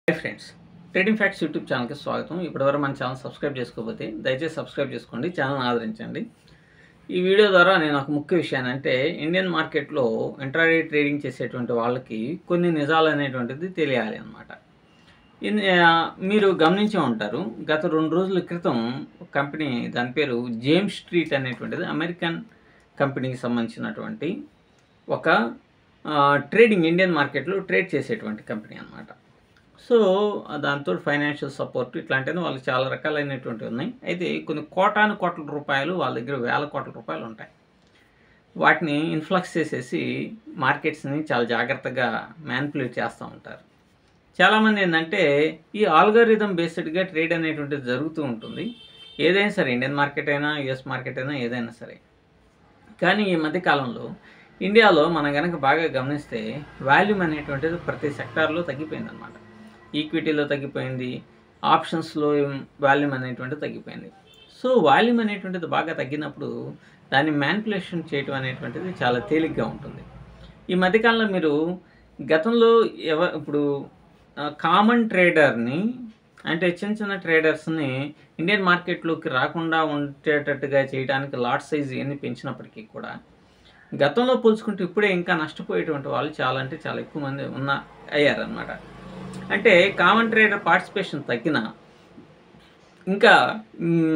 Hi friends, trading facts YouTube ఛానల్కి స్వాగతం. ఇప్పటివరకు మన ఛానల్ సబ్స్క్రైబ్ చేసుకోకపోతే దయచేసి సబ్స్క్రైబ్ చేసుకోండి, ఛానల్ని ఆదరించండి. ఈ వీడియో ద్వారా నేను ఒక ముఖ్య విషయాన్ని అంటే ఇండియన్ మార్కెట్లో ఇంట్రాడే ట్రేడింగ్ చేసేటువంటి వాళ్ళకి కొన్ని నిజాలు అనేటువంటిది తెలియాలి అన్నమాట. మీరు గమనించే ఉంటారు, గత 2 రోజుల క్రితం కంపెనీ, దాని పేరు జేమ్స్ స్ట్రీట్ అనేటువంటిది అమెరికన్ కంపెనీకి సంబంధించినటువంటి ఒక ట్రేడింగ్ ఇండియన్ మార్కెట్లో ట్రేడ్ చేసేటువంటి కంపెనీ అన్నమాట. సో దాంతో ఫైనాన్షియల్ సపోర్ట్ ఇట్లాంటివి వాళ్ళకి చాలా రకాలైనటువంటివి ఉన్నాయి. అయితే కొన్ని కోట్ల రూపాయలు వాళ్ళ దగ్గర వేల కోట్ల రూపాయలు ఉంటాయి. వాటిని ఇన్ఫ్లక్స్ చేసేసి మార్కెట్స్ని చాలా జాగ్రత్తగా మ్యానిపులేట్ చేస్తూ ఉంటారు. చాలామంది ఏంటంటే ఈ ఆల్గారిథం బేస్డ్గా ట్రేడ్ అనేటువంటిది జరుగుతూ ఉంటుంది. ఏదైనా సరే, ఇండియన్ మార్కెట్ అయినా యుఎస్ మార్కెట్ అయినా ఏదైనా సరే. కానీ ఈ మధ్యకాలంలో ఇండియాలో మనం కనుక బాగా గమనిస్తే వాల్యూమ్ అనేటువంటిది ప్రతి సెక్టార్లో తగ్గిపోయింది అన్నమాట. ఈక్విటీలో తగ్గిపోయింది, ఆప్షన్స్లో వాల్యూమ్ అనేటువంటిది తగ్గిపోయింది. సో వాల్యూమ్ అనేటువంటిది బాగా తగ్గినప్పుడు దాన్ని మ్యానిపులేషన్ చేయటం అనేటువంటిది చాలా తేలిగ్గా ఉంటుంది. ఈ మధ్యకాలంలో మీరు గతంలో ఇప్పుడు కామన్ ట్రేడర్ని, అంటే చిన్న చిన్న ట్రేడర్స్ని ఇండియన్ మార్కెట్లోకి రాకుండా ఉండేటట్టుగా చేయడానికి లాట్ సైజ్ ఎన్ని పెంచినప్పటికీ కూడా గతంలో పోల్చుకుంటే ఇప్పుడే ఇంకా నష్టపోయేటువంటి వాళ్ళు చాలా అంటే చాలా ఎక్కువ మంది అయ్యారనమాట. అంటే కామన్ ట్రేడర్ పార్టిసిపేషన్ తగ్గిన ఇంకా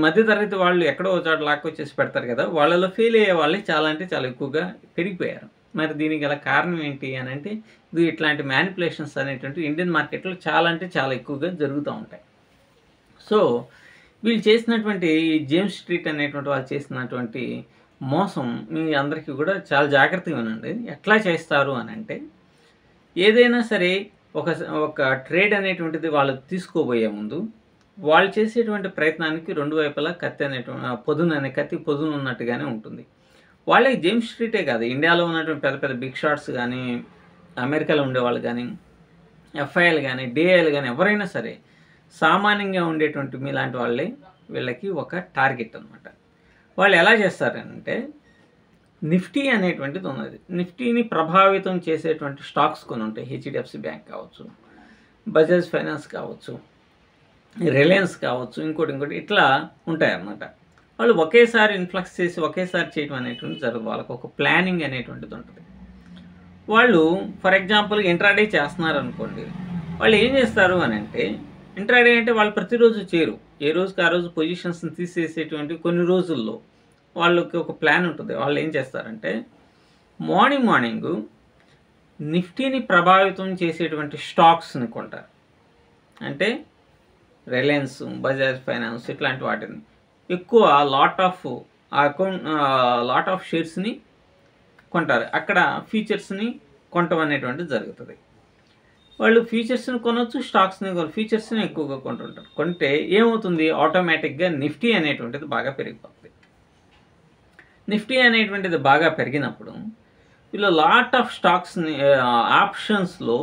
మధ్యతరగతి వాళ్ళు ఎక్కడో చోట లాక్కొచ్చేసి పెడతారు కదా, వాళ్ళలో ఫెయిల్ అయ్యే వాళ్ళే చాలా అంటే చాలా ఎక్కువగా పెరిగిపోయారు. మరి దీనికి గల కారణం ఏంటి అని అంటే ఇది ఇట్లాంటి మ్యానిపులేషన్స్ అనేటువంటి ఇండియన్ మార్కెట్లో చాలా అంటే చాలా ఎక్కువగా జరుగుతూ ఉంటాయి. సో వీళ్ళు చేసినటువంటి జేమ్స్ స్ట్రీట్ అనేటువంటి వాళ్ళు చేసినటువంటి మోసం మీ అందరికీ కూడా చాలా జాగ్రత్తగా వినండి. ఎట్లా చేస్తారు అని అంటే, ఏదైనా సరే ఒక ట్రేడ్ అనేటువంటిది వాళ్ళు తీసుకోబోయే ముందు వాళ్ళు చేసేటువంటి ప్రయత్నానికి 2 వైపులా కత్తి పొదును ఉన్నట్టుగానే ఉంటుంది. వాళ్ళకి జేమ్స్ స్ట్రీటే కాదు, ఇండియాలో ఉన్నటువంటి పెద్ద పెద్ద బిగ్ షాట్స్ కానీ, అమెరికాలో ఉండేవాళ్ళు కానీ, ఎఫ్ఐఎల్ కానీ, డిఐఎల్ కానీ ఎవరైనా సరే సామాన్యంగా ఉండేటువంటి మీలాంటి వాళ్ళే వీళ్ళకి ఒక టార్గెట్ అనమాట. వాళ్ళు ఎలా చేస్తారంటే, నిఫ్టీ అనేటువంటిది ఉన్నది. నిఫ్టీని ప్రభావితం చేసేటువంటి స్టాక్స్ కొన్ని ఉంటాయి. హెచ్డిఎఫ్సి బ్యాంక్ కావచ్చు, బజాజ్ ఫైనాన్స్ కావచ్చు, రిలయన్స్ కావచ్చు, ఇంకోటి ఇట్లా ఉంటాయన్నమాట. వాళ్ళు ఒకేసారి ఇన్ఫ్లక్స్ చేసి ఒకేసారి చేయడం అనేటువంటిది జరగదు. వాళ్ళకు ఒక ప్లానింగ్ అనేటువంటిది ఉంటుంది. వాళ్ళు ఫర్ ఎగ్జాంపుల్ ఇంట్రాడే చేస్తున్నారు అనుకోండి, వాళ్ళు ఏం చేస్తారు అని అంటే, ఇంట్రాడే అంటే వాళ్ళు ప్రతిరోజు చేయరు. ఏ రోజుకి ఆ రోజు పొజిషన్స్ని తీసేసేటువంటి కొన్ని రోజుల్లో వాళ్ళకి ఒక ప్లాన్ ఉంటుంది. వాళ్ళు ఏం చేస్తారంటే మార్నింగ్ నిఫ్టీని ప్రభావితం చేసేటువంటి స్టాక్స్ని కొంటారు. అంటే రిలయన్స్, బజాజ్ ఫైనాన్స్ ఇట్లాంటి వాటిని ఎక్కువ లాట్ ఆఫ్ షేర్స్ని కొంటారు. అక్కడ ఫీచర్స్ని కొనటం అనేటువంటిది జరుగుతుంది. వాళ్ళు ఫీచర్స్ని కొనవచ్చు, ఫీచర్స్ని ఎక్కువగా కొంటుంటారు. కొంటే ఏమవుతుంది, ఆటోమేటిక్గా నిఫ్టీ అనేటువంటిది బాగా పెరిగిపోతుంది. నిఫ్టీ అనేటువంటిది బాగా పెరిగినప్పుడు వీళ్ళు లాట్ ఆఫ్ స్టాక్స్ని ఆప్షన్స్లో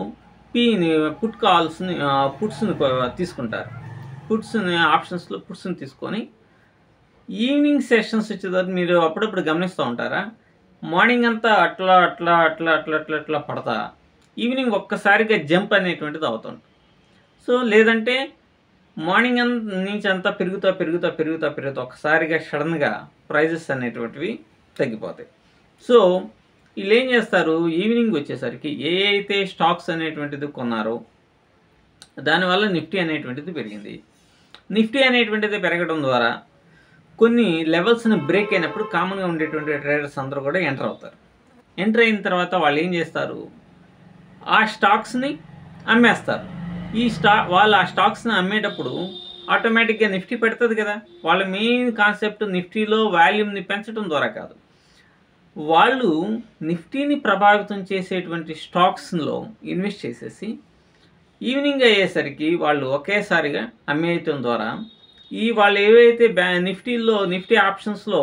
పుట్స్ని తీసుకుంటారు. ఆప్షన్స్లో పుట్స్ని తీసుకొని ఈవినింగ్ సెషన్స్ వచ్చేదాన్ని మీరు అప్పుడప్పుడు గమనిస్తూ ఉంటారా, మార్నింగ్ అంతా అట్లా పడతా ఈవినింగ్ ఒక్కసారిగా జంప్ అనేటువంటిది అవుతుంది. సో లేదంటే మార్నింగ్ నుంచి అంతా పెరుగుతా ఒక్కసారిగా సడన్గా ప్రైజెస్ అనేటువంటివి తగ్గిపోతాయి. సో వీళ్ళు ఏం చేస్తారు, ఈవినింగ్ వచ్చేసరికి ఏ అయితే స్టాక్స్ అనేటువంటిది కొన్నారో దానివల్ల నిఫ్టీ అనేటువంటిది పెరిగింది. నిఫ్టీ అనేటువంటిది పెరగడం ద్వారా కొన్ని లెవెల్స్ని బ్రేక్ అయినప్పుడు కామన్గా ఉండేటువంటి ట్రేడర్స్ అందరూ కూడా ఎంటర్ అవుతారు. ఎంటర్ అయిన తర్వాత వాళ్ళు ఏం చేస్తారు, ఆ స్టాక్స్ని అమ్మేస్తారు. వాళ్ళు ఆ స్టాక్స్ని అమ్మేటప్పుడు ఆటోమేటిక్గా నిఫ్టీ పెడుతుంది కదా. వాళ్ళ మెయిన్ కాన్సెప్ట్ నిఫ్టీలో వాల్యూమ్ని పెంచడం ద్వారా కాదు, వాళ్ళు నిఫ్టీని ప్రభావితం చేసేటువంటి స్టాక్స్లో ఇన్వెస్ట్ చేసేసి ఈవినింగ్ అయ్యేసరికి వాళ్ళు ఒకేసారిగా అమ్మేయటం ద్వారా వాళ్ళు ఏవైతే నిఫ్టీ ఆప్షన్స్లో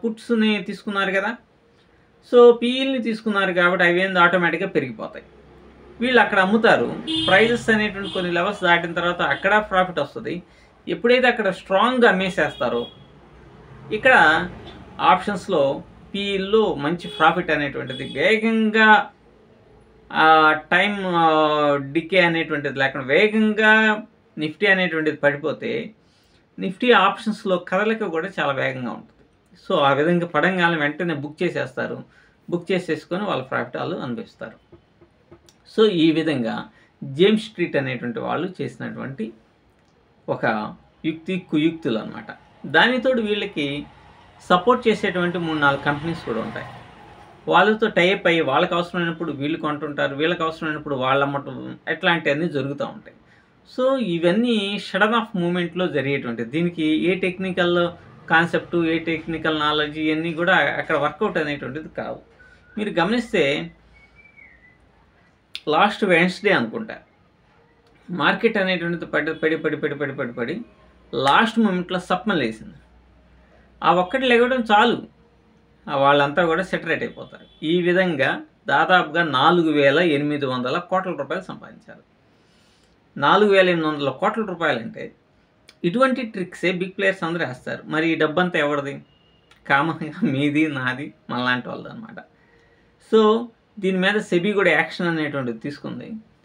పుట్స్ని తీసుకున్నారు కదా, సో పీఈల్ని తీసుకున్నారు కాబట్టి అవి ఆటోమేటిక్గా పెరిగిపోతాయి. వీళ్ళు అక్కడ అమ్ముతారు. ప్రైజెస్ అనేటువంటి కొన్ని లెవెల్స్ దాటిన తర్వాత అక్కడ ప్రాఫిట్ వస్తుంది. ఎప్పుడైతే అక్కడ స్ట్రాంగ్గా అమ్మేసేస్తారో ఇక్కడ ఆప్షన్స్లో పీఈల్లో మంచి ప్రాఫిట్ అనేటువంటిది వేగంగా టైం డికే అనేటువంటిది లేకుండా వేగంగా నిఫ్టీ అనేటువంటిది పడిపోతే నిఫ్టీ ఆప్షన్స్లో కదలిక కూడా చాలా వేగంగా ఉంటుంది. సో ఆ విధంగా పడంగానే వెంటనే బుక్ చేసేస్తారు. బుక్ చేసేసుకొని వాళ్ళ ప్రాఫిట్ వాళ్ళు అనుభవిస్తారు. సో ఈ విధంగా జేమ్స్ స్ట్రీట్ అనేటువంటి వాళ్ళు చేసినటువంటి ఒక కుయుక్తులు అనమాట. దానితోడు వీళ్ళకి సపోర్ట్ చేసేటువంటి 3-4 కంపెనీస్ కూడా ఉంటాయి. వాళ్ళతో టైప్ అయ్యి వాళ్ళకి అవసరమైనప్పుడు వీళ్ళు కొంటుంటారు, వీళ్ళకి అవసరమైనప్పుడు వాళ్ళు అమ్మటం, ఇట్లాంటివన్నీ జరుగుతూ ఉంటాయి. సో ఇవన్నీ షడన్ ఆఫ్ మూమెంట్లో జరిగేటువంటి, దీనికి a technical concept, a technical knowledge ఇవన్నీ కూడా అక్కడ వర్కౌట్ అనేటువంటిది కావు. మీరు గమనిస్తే లాస్ట్ వెన్స్డే అనుకుంటా మార్కెట్ అనేటువంటిది పడి లాస్ట్ మూమెంట్లో సప్మల్ వేసింది. ఆ ఒక్కటి లెగడం చాలు, వాళ్ళంతా కూడా సెటరేట్ అయిపోతారు. ఈ విధంగా దాదాపుగా 4,800 కోట్ల రూపాయలు సంపాదించారు. 4,800 కోట్ల రూపాయలు అంటే ఇటువంటి ట్రిక్సే బిగ్ ప్లేయర్స్ అందరూ వేస్తారు. మరి ఈ డబ్బంతా ఎవరిది? కామన్గా మీది, నాది, మనలాంటి వాళ్ళది అనమాట. సో దీని మీద సెబీ కూడా యాక్షన్ అనేటువంటిది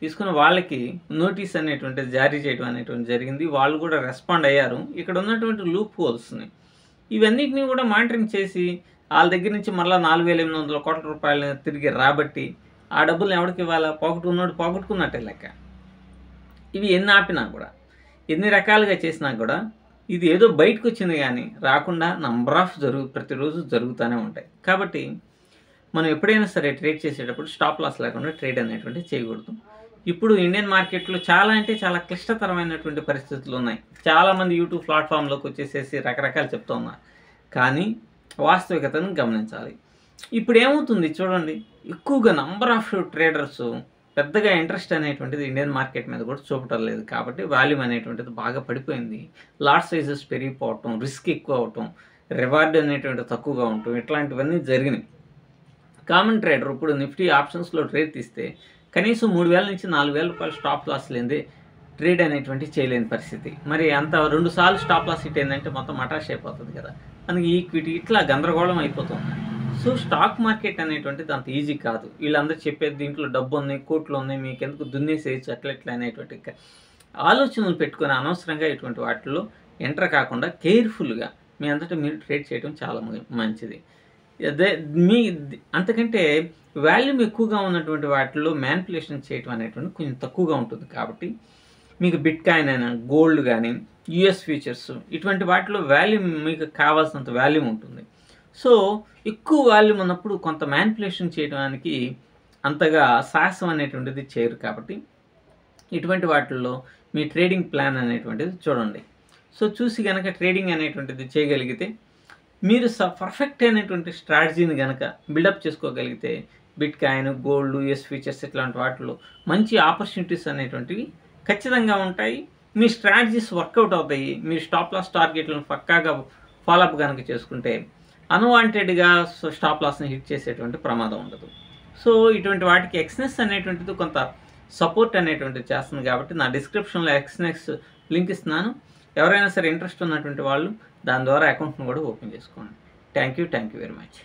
తీసుకుని వాళ్ళకి నోటీస్ అనేటువంటిది జారీ చేయడం అనేటువంటిది జరిగింది. వాళ్ళు కూడా రెస్పాండ్ అయ్యారు. ఇక్కడ ఉన్నటువంటి లూప్ హోల్స్ని ఇవన్నిటిని కూడా మానిటరింగ్ చేసి వాళ్ళ దగ్గర నుంచి మళ్ళీ 4,800 కోట్ల రూపాయలు తిరిగి రాబట్టి ఆ డబ్బులు ఎవరికి ఇవ్వాలా? పోగొట్టుకున్నట్టే లెక్క. ఇవి ఎన్ని ఆపినా కూడా, ఎన్ని రకాలుగా చేసినా కూడా ఇది ఏదో బయటకు వచ్చింది కానీ రాకుండా నంబర్ ఆఫ్ ప్రతిరోజు జరుగుతూనే ఉంటాయి. కాబట్టి మనం ఎప్పుడైనా సరే ట్రేడ్ చేసేటప్పుడు స్టాప్ లాస్ లేకుండా ట్రేడ్ అనేటువంటి చేయకూడదు. ఇప్పుడు ఇండియన్ మార్కెట్లో చాలా అంటే చాలా క్లిష్టతరమైనటువంటి పరిస్థితులు ఉన్నాయి. చాలామంది యూట్యూబ్ ప్లాట్ఫామ్లోకి వచ్చేసేసి రకరకాలు చెప్తూ ఉన్నారు. కానీ వాస్తవికతను గమనించాలి. ఇప్పుడు ఏమవుతుంది చూడండి, ఎక్కువగా నంబర్ ఆఫ్ ట్రేడర్స్ పెద్దగా ఇంట్రెస్ట్ అనేటువంటిది ఇండియన్ మార్కెట్ మీద కూడా చూపటం లేదు. కాబట్టి వాల్యూమ్ అనేటువంటిది బాగా పడిపోయింది. లాట్ సైజెస్ పెరిగిపోవటం, రిస్క్ ఎక్కువ అవటం, రివార్డ్ అనేటువంటిది తక్కువగా ఉండటం, ఇట్లాంటివన్నీ జరిగినాయి. కామన్ ట్రేడర్ ఇప్పుడు నిఫ్టీ ఆప్షన్స్లో ట్రేడ్ తీస్తే కనీసం 3,000 నుంచి 4,000 రూపాయలు స్టాప్ లాస్ లేనిదే ట్రేడ్ అనేటువంటి చేయలేని పరిస్థితి. మరి అంత 2 సార్లు స్టాప్ లాస్ హిట్ అయిందంటే మొత్తం మటాష్ అయిపోతుంది కదా. మనకి ఈక్విటీ ఇట్లా గందరగోళం అయిపోతుంది. సో స్టాక్ మార్కెట్ అనేటువంటిది అంత ఈజీ కాదు. వీళ్ళందరూ చెప్పేది దీంట్లో డబ్బు ఉన్నాయి, కోట్లు ఉన్నాయి, మీకు ఎందుకు దున్నేసేయచ్చు అట్లా అనేటువంటి ఆలోచనలు పెట్టుకొని అనవసరంగా ఇటువంటి వాటిల్లో ఎంటర్ కాకుండా కేర్ఫుల్గా మీ అంతటా మీరు ట్రేడ్ చేయడం చాలా మంచిది. అదే అంతకంటే వాల్యూమ్ ఎక్కువగా ఉన్నటువంటి వాటిల్లో మ్యానిపులేషన్ చేయడం అనేటువంటి కొంచెం తక్కువగా ఉంటుంది. కాబట్టి మీకు బిట్ కాయిన్ అయినా, గోల్డ్ కానీ, యుఎస్ ఫ్యూచర్స్ ఇటువంటి వాటిలో వాల్యూమ్ మీకు కావాల్సినంత వాల్యూమ్ ఉంటుంది. సో ఎక్కువ వాల్యూమ్ ఉన్నప్పుడు కొంత మ్యానిపులేషన్ చేయడానికి అంతగా సాహసం అనేటువంటిది చేయరు. కాబట్టి ఇటువంటి వాటిల్లో మీ ట్రేడింగ్ ప్లాన్ అనేటువంటిది చూడండి. సో చూసి కనుక ట్రేడింగ్ అనేటువంటిది చేయగలిగితే మీరు పర్ఫెక్ట్ అయినటువంటి స్ట్రాటజీని కనుక బిల్డప్ చేసుకోగలిగితే bit coin, gold, US futures ఇట్లాంటి వాటిలో మంచి ఆపర్చునిటీస్ అనేటువంటివి ఖచ్చితంగా ఉంటాయి. మీ స్ట్రాటజీస్ వర్కౌట్ అవుతాయి. మీరు స్టాప్ లాస్ టార్గెట్లను పక్కాగా ఫాలోఅప్ కనుక చేసుకుంటే అన్వాంటెడ్గా స్టాప్ లాస్ని హిట్ చేసేటువంటి ప్రమాదం ఉండదు. సో ఇటువంటి వాటికి ఎక్స్నెస్ అనేటువంటిది కొంత సపోర్ట్ అనేటువంటిది చేస్తుంది. కాబట్టి నా డిస్క్రిప్షన్లో ఎక్స్నెస్ లింక్ ఇస్తున్నాను. ఎవరైనా సరే ఇంట్రెస్ట్ ఉన్నటువంటి వాళ్ళు దాని ద్వారా అకౌంట్ను కూడా ఓపెన్ చేసుకోండి. Thank you very much.